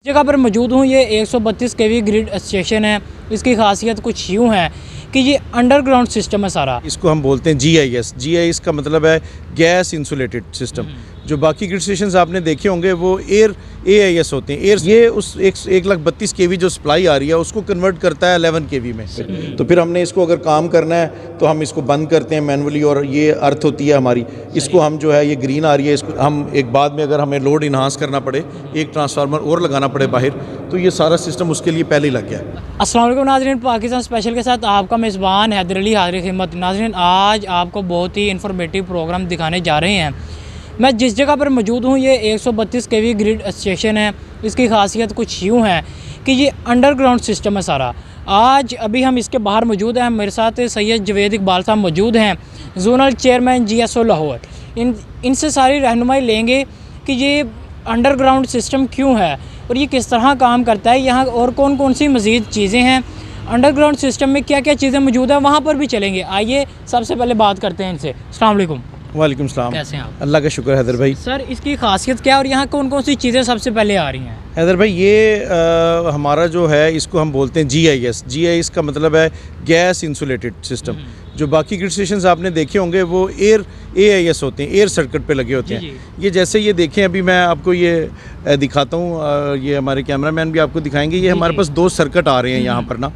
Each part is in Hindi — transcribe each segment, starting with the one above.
जगह पर मौजूद हूँ। ये 132 केवी ग्रिड स्टेशन है। इसकी खासियत कुछ यूँ है कि ये अंडरग्राउंड सिस्टम है सारा। इसको हम बोलते हैं GIS का मतलब है गैस इंसुलेटेड सिस्टम। जो बाकी ग्रिड स्टेशन आपने देखे होंगे वो एयर AIS होते हैं। एयर ये उस 132 केवी जो सप्लाई आ रही है उसको कन्वर्ट करता है 11 केवी में। तो फिर हमने इसको अगर काम करना है तो हम इसको बंद करते हैं मैनुअली, और ये अर्थ होती है हमारी। इसको हम जो है ये ग्रीन आ रही है, इसको हम एक बाद में अगर हमें लोड इन्हांस करना पड़े, एक ट्रांसफार्मर और लगाना पड़े बाहर, तो ये सारा सिस्टम उसके लिए पहले ही लग गया। अस्सलाम वालेकुम नाज़रीन, पाकिस्तान स्पेशल के साथ आपका मेज़बान हैदर अली हाज़िर खिदमत। नाज़रीन, आज आपको बहुत ही इन्फॉर्मेटिव प्रोग्राम दिखाने जा रहे हैं। मैं जिस जगह पर मौजूद हूँ ये 132 केवी ग्रिड स्टेशन है। इसकी खासियत कुछ यूँ है कि ये अंडरग्राउंड सिस्टम है सारा। आज अभी हम इसके बाहर मौजूद हैं। मेरे साथ सैयद जवेद इकबाल साहब मौजूद हैं, जोनल चेयरमैन GSO लाहौर। इनसे सारी रहनुमाई लेंगे कि ये अंडरग्राउंड सिस्टम क्यों है और ये किस तरह काम करता है, यहाँ और कौन कौन सी मज़ीद चीज़ें हैं, अंडरग्राउंड सिस्टम में क्या क्या चीज़ें मौजूद हैं, वहाँ पर भी चलेंगे। आइए सबसे पहले बात करते हैं इनसे। अस्सलाम वालेकुम। वालेकुम सलाम। कैसे हैं आप? अल्लाह का शुक्र हैदर भाई। सर, इसकी खासियत क्या है और यहाँ कौन कौन सी चीज़ें सबसे पहले आ रही हैं? हैदर भाई, ये हमारा जो है इसको हम बोलते हैं GIS का मतलब है गैस इंसुलेटेड सिस्टम। जो बाकी ग्रिड स्टेशन आपने देखे होंगे वो एयर AIS होते हैं, एयर सर्किट पे लगे होते हैं। ये जैसे ये देखें, अभी मैं आपको ये दिखाता हूँ, ये हमारे कैमरामैन भी आपको दिखाएंगे। ये हमारे पास 2 सर्किट आ रहे हैं यहाँ पर ना।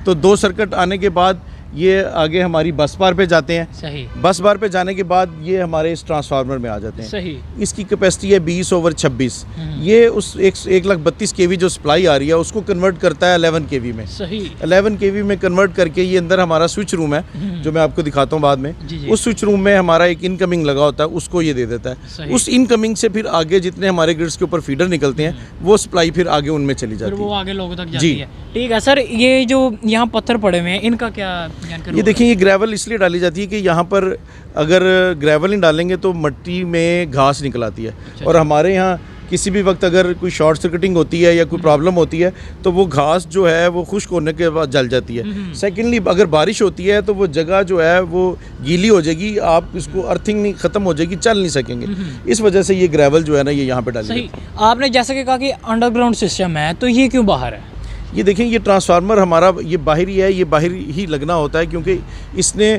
तो 2 सर्किट आने के बाद ये आगे हमारी बस बार पे जाते हैं। सही। बस बार पे जाने के बाद ये हमारे इस ट्रांसफार्मर में आ जाते हैं। सही। इसकी कैपेसिटी है 20/26। ये उस 132 केवी जो सप्लाई आ रही है उसको कन्वर्ट करता है 11 केवी में। सही। 11 केवी में कन्वर्ट करके ये अंदर हमारा स्विच रूम है, जो मैं आपको दिखाता हूँ बाद में। उस स्विच रूम में हमारा एक इनकमिंग लगा होता है, उसको ये दे देता है। उस इनकमिंग से फिर आगे जितने हमारे ग्रिड्स के ऊपर फीडर निकलते हैं वो सप्लाई फिर आगे उनमें चली जाती है, वो आगे लोगों तक जाती है। ठीक है सर, ये जो यहाँ पत्थर पड़े हुए हैं इनका क्या? ये देखिए, ये ग्रेवल इसलिए डाली जाती है कि यहाँ पर अगर ग्रेवल नहीं डालेंगे तो मिट्टी में घास निकल आती है। और हमारे यहाँ किसी भी वक्त अगर कोई शॉर्ट सर्किटिंग होती है या कोई प्रॉब्लम होती है तो वो घास जो है वो खुश्क होने के बाद जल जाती है। सेकेंडली, अगर बारिश होती है तो वो जगह जो है वो गीली हो जाएगी, आप इसको अर्थिंग नहीं ख़त्म हो जाएगी, चल नहीं सकेंगे। इस वजह से ये ग्रेवल जो है ना ये यहाँ पर डाली है। आपने जैसे कि कहा कि अंडरग्राउंड सिस्टम है, तो ये क्यों बाहर है? ये देखें, ये ट्रांसफार्मर हमारा ये बाहर ही है, ये बाहर ही लगना होता है क्योंकि इसने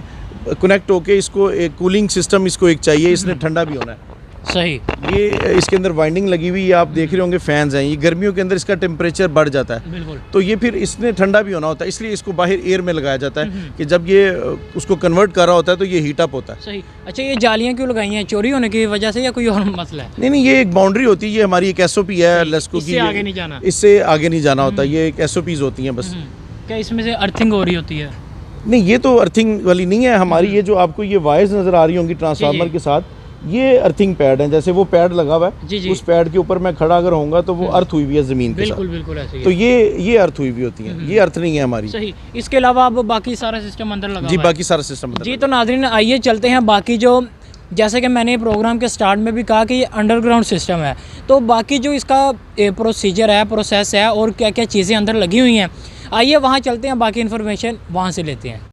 कनेक्ट होके इसको एक कूलिंग सिस्टम इसको एक चाहिए, इसने ठंडा भी होना है। सही। ये इसके अंदर वाइंडिंग लगी हुई है, आप देख रहे होंगे फैंस हैं। ये गर्मियों के अंदर इसका टेम्परेचर बढ़ जाता है, बिल्कुल। तो ये फिर इसने ठंडा भी होना होता है, इसलिए इसको बाहर एयर में लगाया जाता है कि जब ये उसको कन्वर्ट कर रहा होता है तो ये हीट अप होता है। सही। अच्छा, ये जालियाँ क्यों लगाई हैं? चोरी होने की वजह से या कोई और मसला है? नहीं, ये एक बाउंड्री होती है, ये हमारी एक SOP है लेस्को की। इससे आगे नहीं जाना, इससे आगे नहीं जाना होता, ये एक SOPs होती हैं बस। क्या इसमें से अर्थिंग हो रही होती है? नहीं, ये तो अर्थिंग वाली नहीं है हमारी। ये जो आपको ये वायर्स नज़र आ रही होंगी ट्रांसफार्मर के साथ, ये अर्थिंग पैड है। जैसे वो पैड लगा हुआ है, उस पैड के ऊपर मैं खड़ा अगर होऊंगा तो वो अर्थ हुई हुई है ज़मीन के साथ। बिल्कुल ऐसे ही। तो ये अर्थ हुई हुई होती है, ये अर्थ नहीं है हमारी। सही। इसके अलावा अब बाकी सारा सिस्टम अंदर लगा जी, हुआ है? बाकी सारा सिस्टम जी। तो नाज़रीन, आइए चलते हैं बाकी जो, जैसे कि मैंने प्रोग्राम के स्टार्ट में भी कहा कि ये अंडरग्राउंड सिस्टम है, तो बाकी जो इसका प्रोसीजर है, प्रोसेस है और क्या क्या चीज़ें अंदर लगी हुई हैं, आइए वहाँ चलते हैं, बाकी इन्फॉर्मेशन वहाँ से लेते हैं।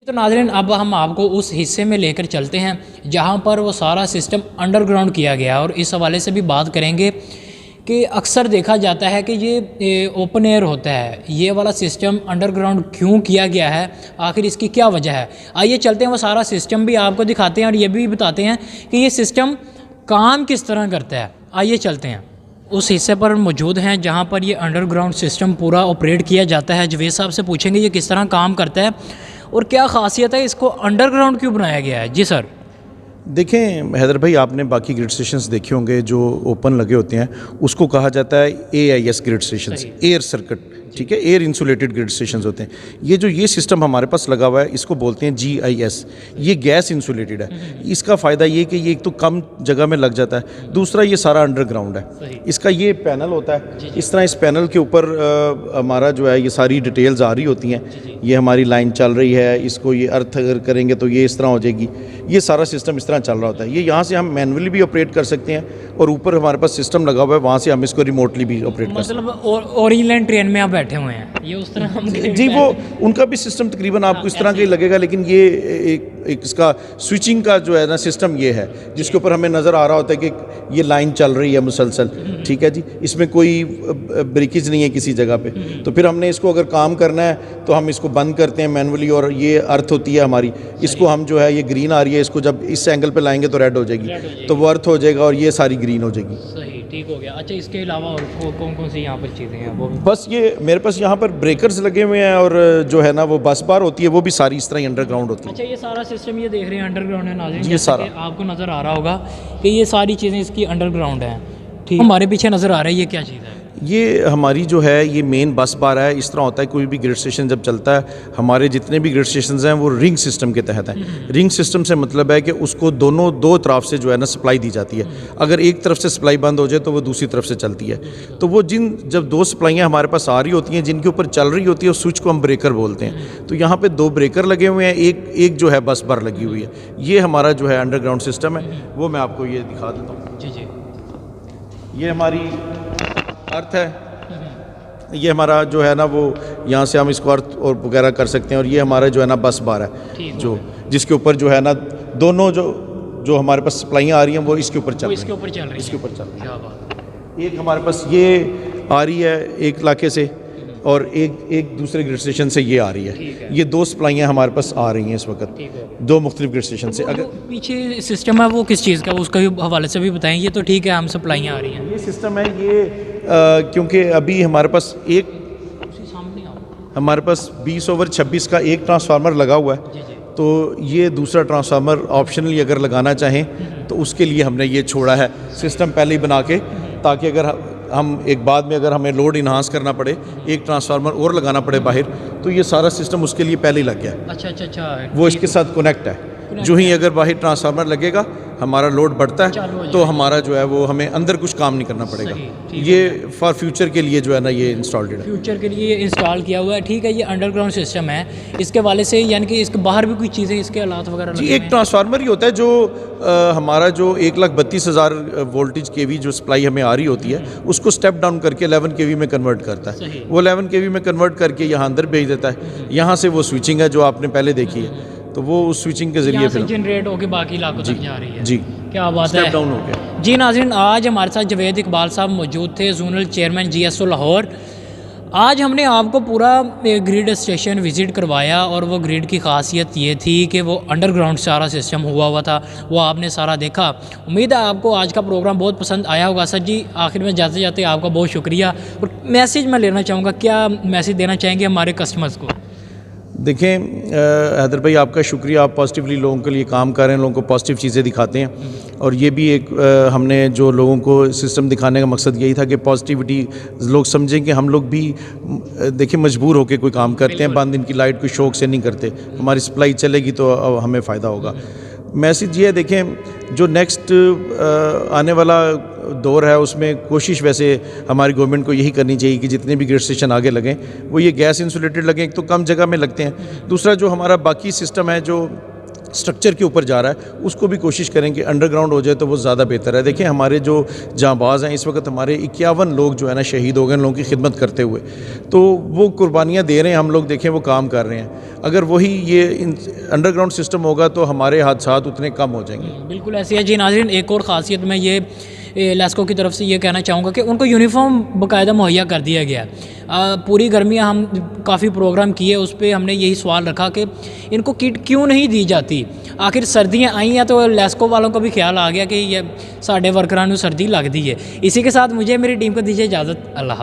तो नाज़रीन, अब हम आपको उस हिस्से में लेकर चलते हैं जहां पर वो सारा सिस्टम अंडरग्राउंड किया गया है, और इस हवाले से भी बात करेंगे कि अक्सर देखा जाता है कि ये ओपन एयर होता है, ये वाला सिस्टम अंडरग्राउंड क्यों किया गया है, आखिर इसकी क्या वजह है। आइए चलते हैं, वो सारा सिस्टम भी आपको दिखाते हैं और ये भी बताते हैं कि ये सिस्टम काम किस तरह करता है। आइए चलते हैं, उस हिस्से पर मौजूद हैं जहाँ पर ये अंडरग्राउंड सिस्टम पूरा ऑपरेट किया जाता है। जवेद साहब से पूछेंगे ये किस तरह काम करता है और क्या खासियत है, इसको अंडरग्राउंड क्यों बनाया गया है। जी सर। देखें हैदर भाई, आपने बाकी ग्रिड स्टेशंस देखे होंगे जो ओपन लगे होते हैं, उसको कहा जाता है AIS grid stations, air circuit ठीक है, एयर इंसुलेटेड ग्रिड स्टेशन होते हैं। ये सिस्टम हमारे पास लगा हुआ है, इसको बोलते हैं GIS। ये गैस इंसुलेटेड है। इसका फ़ायदा ये कि ये एक तो कम जगह में लग जाता है, दूसरा ये सारा अंडरग्राउंड है। इसका ये पैनल होता है, इस तरह इस पैनल के ऊपर हमारा जो है ये सारी डिटेल्स आ रही होती हैं। ये हमारी लाइन चल रही है, इसको ये अर्थ अगर करेंगे तो ये इस तरह हो जाएगी। ये सारा सिस्टम इस तरह चल रहा होता है। ये यहाँ से हम मैनुअली भी ऑपरेट कर सकते हैं और ऊपर हमारे पास सिस्टम लगा हुआ है, वहाँ से हम इसको रिमोटली भी ऑपरेट कर सकते हैं। मतलब ओरिजिनल ट्रेन में आप बैठे हुए हैं, ये उस तरह हम जी, वो उनका भी सिस्टम तकरीबन आपको इस तरह का ही लगेगा, लेकिन ये एक इसका स्विचिंग का जो है ना सिस्टम ये है, जिसके ऊपर हमें नज़र आ रहा होता है कि ये लाइन चल रही है मुसलसल, ठीक है जी। इसमें कोई ब्रेकेज नहीं है किसी जगह पे। तो फिर हमने इसको अगर काम करना है तो हम इसको बंद करते हैं मैनुअली, और ये अर्थ होती है हमारी, इसको हम जो है ये ग्रीन आ रही है, इसको जब इस एंगल पे लाएंगे तो रेड हो जाएगी, तो वो अर्थ हो जाएगा और ये सारी ग्रीन हो जाएगी। सही, ठीक हो गया। अच्छा, इसके अलावा और कौन कौन सी यहाँ पर चीज़ें हैं वो? बस ये मेरे पास यहाँ पर ब्रेकर्स लगे हुए हैं, और जो है ना वो बस बार होती है, वो भी सारी इस तरह ही अंडरग्राउंड होती है। अच्छा, ये सारा सिस्टम ये देख रहे हैं अंडरग्राउंड है नाज़रीन, ये सारा आपको नज़र आ रहा होगा कि ये सारी चीज़ें इसकी अंडरग्राउंड हैं। ठीक, हमारे पीछे नज़र आ रहा है, ये क्या चीज़ है? ये हमारी जो है ये मेन बस बार है। इस तरह होता है कोई भी ग्रिड स्टेशन जब चलता है, हमारे जितने भी ग्रिड स्टेशन हैं वो रिंग सिस्टम के तहत हैं। रिंग सिस्टम से मतलब है कि उसको दो तरफ से जो है ना सप्लाई दी जाती है। अगर एक तरफ से सप्लाई बंद हो जाए तो वो दूसरी तरफ से चलती है। तो वो जब दो सप्लाइयाँ हमारे पास आ रही होती हैं, जिनके ऊपर चल रही होती है, उस स्विच को हम ब्रेकर बोलते हैं। तो यहाँ पर 2 ब्रेकर लगे हुए हैं, एक जो है बस बार लगी हुई है। ये हमारा जो है अंडरग्राउंड सिस्टम है, वो मैं आपको ये दिखा देता हूँ। जी जी, ये हमारी अर्थ है, ये हमारा जो है ना वो यहाँ से हम इसको अर्थ और वगैरह कर सकते हैं। और ये हमारा जो है ना बस बार है, जो जिसके ऊपर जो है ना दोनों जो हमारे पास सप्लाइयाँ आ रही हैं वो इसके ऊपर चल रही हैं। इसके ऊपर चल रही है, इसके ऊपर चल रही क्या बात है। एक हमारे पास ये आ रही है एक इलाके से, और एक दूसरे ग्रिड स्टेशन से ये आ रही है। ये 2 सप्लाइयाँ हमारे पास आ रही हैं इस वक्त, 2 मुख्तलिफ ग्रिड स्टेशन से। अगर पीछे सिस्टम है वो किस चीज़ का, उसका भी हवाले से भी बताएं। ये तो ठीक है, हम सप्लाइयाँ आ रही हैं। ये सिस्टम है ये क्योंकि अभी हमारे पास हमारे पास 20/26 का एक ट्रांसफार्मर लगा हुआ है। तो ये दूसरा ट्रांसफार्मर ऑप्शनली अगर लगाना चाहें तो उसके लिए हमने ये छोड़ा है सिस्टम पहले ही बना के, ताकि अगर हम एक बाद में अगर हमें लोड इन्हांस करना पड़े, एक ट्रांसफार्मर और लगाना पड़े बाहर, तो ये सारा सिस्टम उसके लिए पहले ही लग गया। अच्छा, वो इसके साथ कनेक्ट है। जो ही अगर बाहर ट्रांसफार्मर लगेगा, हमारा लोड बढ़ता है, तो हमारा जो है वो हमें अंदर कुछ काम नहीं करना पड़ेगा। ये फॉर फ्यूचर के लिए जो है ना ये इंस्टॉल्ड है, फ्यूचर के लिए इंस्टॉल किया हुआ है। ठीक है, ये अंडरग्राउंड सिस्टम है। इसके वाले से यानी कि इसके बाहर भी कोई चीज़ें, इसके हालात वगैरह जी, एक ट्रांसफार्मर ही होता है जो हमारा जो 1,32,000 वोल्टेज KV जो सप्लाई हमें आ रही होती है, उसको स्टेप डाउन करके 11 KV में कन्वर्ट करता है। वो 11 KV में कन्वर्ट करके यहाँ अंदर भेज देता है। यहाँ से वो स्विचिंग है जो आपने पहले देखी है, तो वो उस स्विचिंग के जरिए फिर जनरेट होकर बाकी इलाकों तक जा रही है। जी, क्या बात है, स्टेप डाउन हो गया। जी नाज़रीन, आज हमारे साथ जवेद इकबाल साहब मौजूद थे, जोनल चेयरमैन GSO लाहौर। आज हमने आपको पूरा ग्रिड स्टेशन विज़िट करवाया, और वो ग्रिड की खासियत ये थी कि वो अंडरग्राउंड सारा सिस्टम हुआ था, वो आपने सारा देखा। उम्मीद है आपको आज का प्रोग्राम बहुत पसंद आया होगा। सर जी, आखिर में जाते जाते आपका बहुत शुक्रिया, और मैसेज मैं लेना चाहूँगा, क्या मैसेज देना चाहेंगे हमारे कस्टमर्स को? देखें हैदर भाई, आपका शुक्रिया, आप पॉजिटिवली लोगों के लिए काम कर रहे हैं, लोगों को पॉजिटिव चीज़ें दिखाते हैं। और ये भी एक हमने जो लोगों को सिस्टम दिखाने का मकसद यही था कि पॉजिटिविटी लोग समझें कि हम लोग भी देखिए मजबूर होकर कोई काम करते हैं, बंद दिन की लाइट कोई शौक से नहीं करते। हमारी सप्लाई चलेगी तो हमें फ़ायदा होगा। मैसेज ये है, देखें जो नेक्स्ट आने वाला दौर है उसमें कोशिश वैसे हमारी गवर्नमेंट को यही करनी चाहिए कि जितने भी ग्रिड स्टेशन आगे लगें वो ये गैस इंसुलेटेड लगें। एक तो कम जगह में लगते हैं, दूसरा जो हमारा बाकी सिस्टम है जो स्ट्रक्चर के ऊपर जा रहा है उसको भी कोशिश करें कि अंडरग्राउंड हो जाए तो वो ज़्यादा बेहतर है। देखिए हमारे जो जांबाज हैं, इस वक्त हमारे 51 लोग जो है ना शहीद हो गए लोगों की खिदमत करते हुए, तो वो कुर्बानियाँ दे रहे हैं, हम लोग देखें वो काम कर रहे हैं। अगर वही ये अंडरग्राउंड सिस्टम होगा तो हमारे हादसात उतने कम हो जाएंगे। बिल्कुल ऐसे है जी नाज़रीन। एक और ख़ासियत मैं ये लेस्को की तरफ से ये कहना चाहूँगा कि उनको यूनिफॉर्म बाकायदा मुहैया कर दिया गया। पूरी गर्मियाँ हम काफ़ी प्रोग्राम किए, उस पर हमने यही सवाल रखा कि इनको किट क्यों नहीं दी जाती। आखिर सर्दियाँ आई हैं तो लेस्को वालों को भी ख्याल आ गया कि ये साढ़े वर्करां को सर्दी लगती है। इसी के साथ मुझे मेरी टीम को दीजिए इजाज़त। अल्लाह।